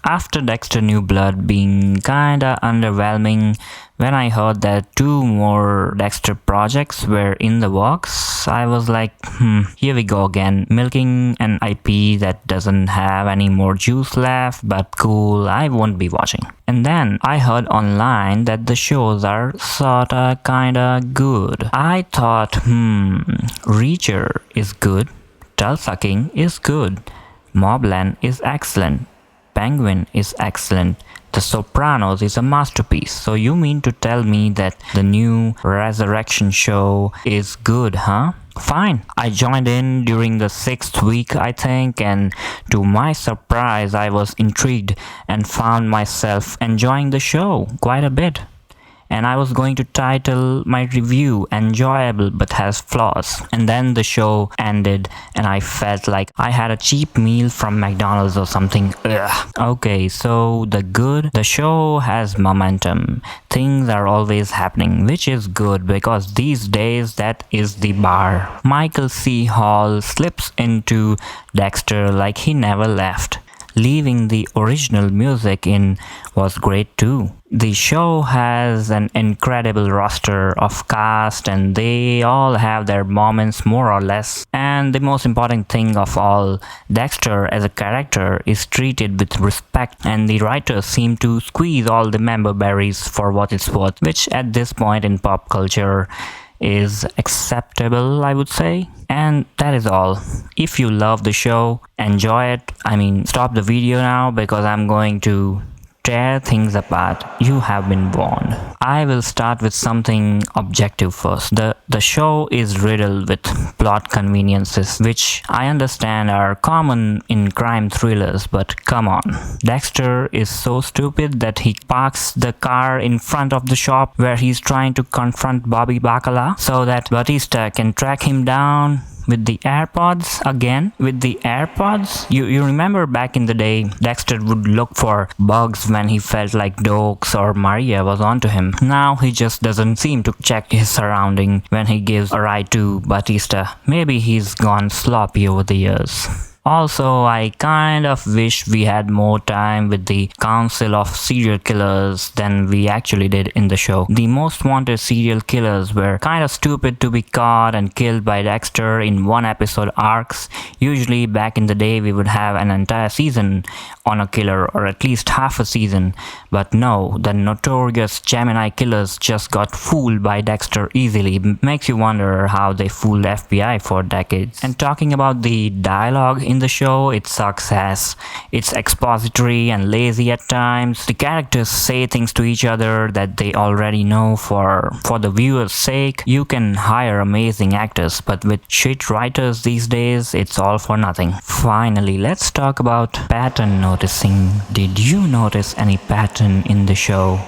After Dexter New Blood being kinda underwhelming, when I heard that 2 more Dexter projects were in the works, I was like, here we go again, milking an IP that doesn't have any more juice left, but cool, I won't be watching. And then I heard online that the shows are sorta kinda good. I thought, Reacher is good, Tull-Sucking is good, Mobland is excellent, Penguin is excellent, The Sopranos is a masterpiece. So you mean to tell me that the new Resurrection show is good, huh? Fine. I joined in during the 6th week, I think, and to my surprise, I was intrigued and found myself enjoying the show quite a bit. And I was going to title my review enjoyable but has flaws. And then the show ended and I felt like I had a cheap meal from McDonald's or something. Ugh. Okay, so the show has momentum. Things are always happening, which is good because these days that is the bar. Michael C. Hall slips into Dexter like he never left. Leaving the original music in was great too. The show has an incredible roster of cast and they all have their moments more or less. And the most important thing of all, Dexter as a character is treated with respect and the writers seem to squeeze all the member berries for what it's worth, which at this point in pop culture is acceptable, I would say. And that is all. If you love the show, enjoy it. Stop the video now because I'm going to tear things apart. You have been warned. I will start with something objective first. The show is riddled with plot conveniences, which I understand are common in crime thrillers, but come on. Dexter is so stupid that he parks the car in front of the shop where he's trying to confront Bobby Bacala so that Batista can track him down with the AirPods again. With the AirPods? You remember back in the day, Dexter would look for bugs when he felt like Dokes or Maria was onto him. Now he just doesn't seem to check his surrounding when he gives a ride to Batista. Maybe he's gone sloppy over the years. Also, I kind of wish we had more time with the council of serial killers than we actually did in the show. The most wanted serial killers were kind of stupid to be caught and killed by Dexter in one episode arcs. Usually back in the day we would have an entire season on a killer or at least half a season. But no, the notorious Gemini killers just got fooled by Dexter easily. Makes you wonder how they fooled FBI for decades. And talking about the dialogue in the show, it sucks ass. It's expository and lazy at times. The characters say things to each other that they already know for the viewer's sake. You can hire amazing actors, but with shit writers these days, it's all for nothing. Finally, let's talk about pattern noticing. Did you notice any pattern in the show?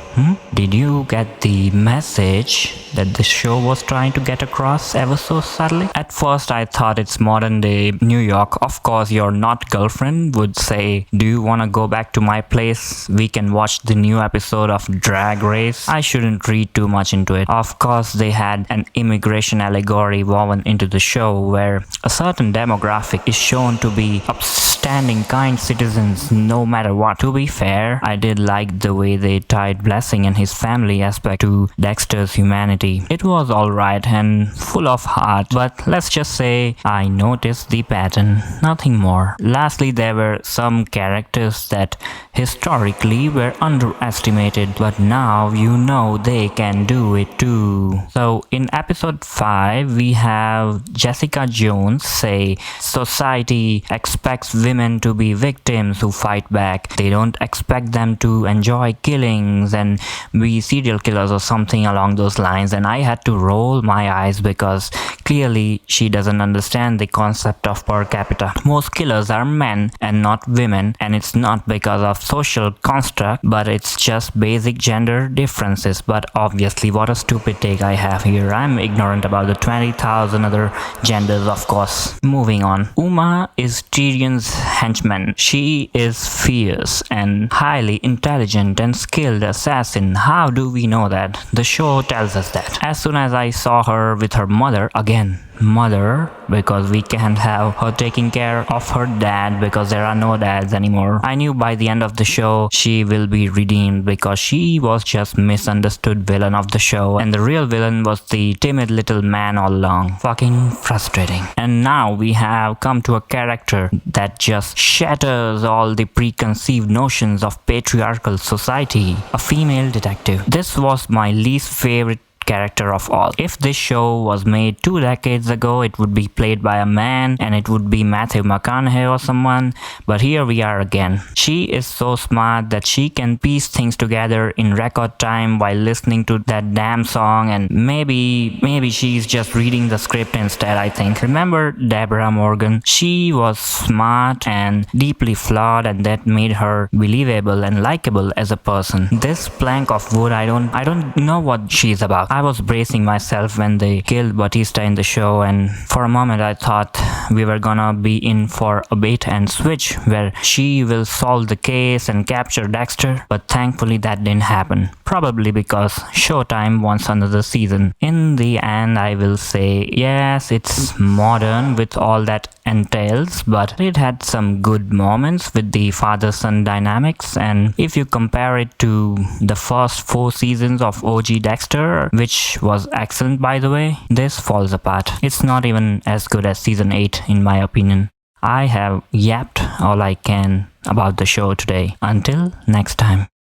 Did you get the message that the show was trying to get across ever so subtly? At first I thought it's modern day New York. Of course your not girlfriend would say, do you want to go back to my place? We can watch the new episode of Drag Race. I shouldn't read too much into it. Of course they had an immigration allegory woven into the show where a certain demographic is shown to be upstanding, kind citizens no matter what. To be fair, I did like the way they tied Blessing and his family aspect to Dexter's humanity. It was alright and full of heart, but let's just say I noticed the pattern, nothing more. Lastly, there were some characters that historically were underestimated, but now you know they can do it too. So in episode 5, we have Jessica Jones say society expects women to be victims who fight back. They don't expect them to enjoy killings and be serial killers or something along those lines, and I had to roll my eyes because clearly she doesn't understand the concept of per capita. Most killers are men and not women, and it's not because of social construct, but it's just basic gender differences. But obviously, what a stupid take I have here. I'm ignorant about the 20,000 other genders, of course. Moving on. Uma is Tyrion's henchman. She is fierce and highly intelligent and skilled assassin. How do we know that? The show tells us that. As soon as I saw her with her mother, again, mother, because we can't have her taking care of her dad because there are no dads anymore. I knew by the end of the show she will be redeemed because she was just misunderstood villain of the show, and the real villain was the timid little man all along. Fucking frustrating. And now we have come to a character that just shatters all the preconceived notions of patriarchal society, a female detective. This was my least favorite character of all. If this show was made 2 decades ago, it would be played by a man and it would be Matthew McConaughey or someone, but here we are again. She is so smart that she can piece things together in record time while listening to that damn song, and maybe she's just reading the script instead, I think. Remember Deborah Morgan? She was smart and deeply flawed, and that made her believable and likable as a person. This plank of wood, I don't know what she's about. I was bracing myself when they killed Batista in the show, and for a moment I thought we were gonna be in for a bait and switch where she will solve the case and capture Dexter, but thankfully that didn't happen. Probably because Showtime wants another season. In the end, I will say yes, it's modern with all that entails, but it had some good moments with the father-son dynamics, and if you compare it to the first 4 seasons of OG Dexter, which was excellent by the way, this falls apart. It's not even as good as season 8 in my opinion. I have yapped all I can about the show today. Until next time.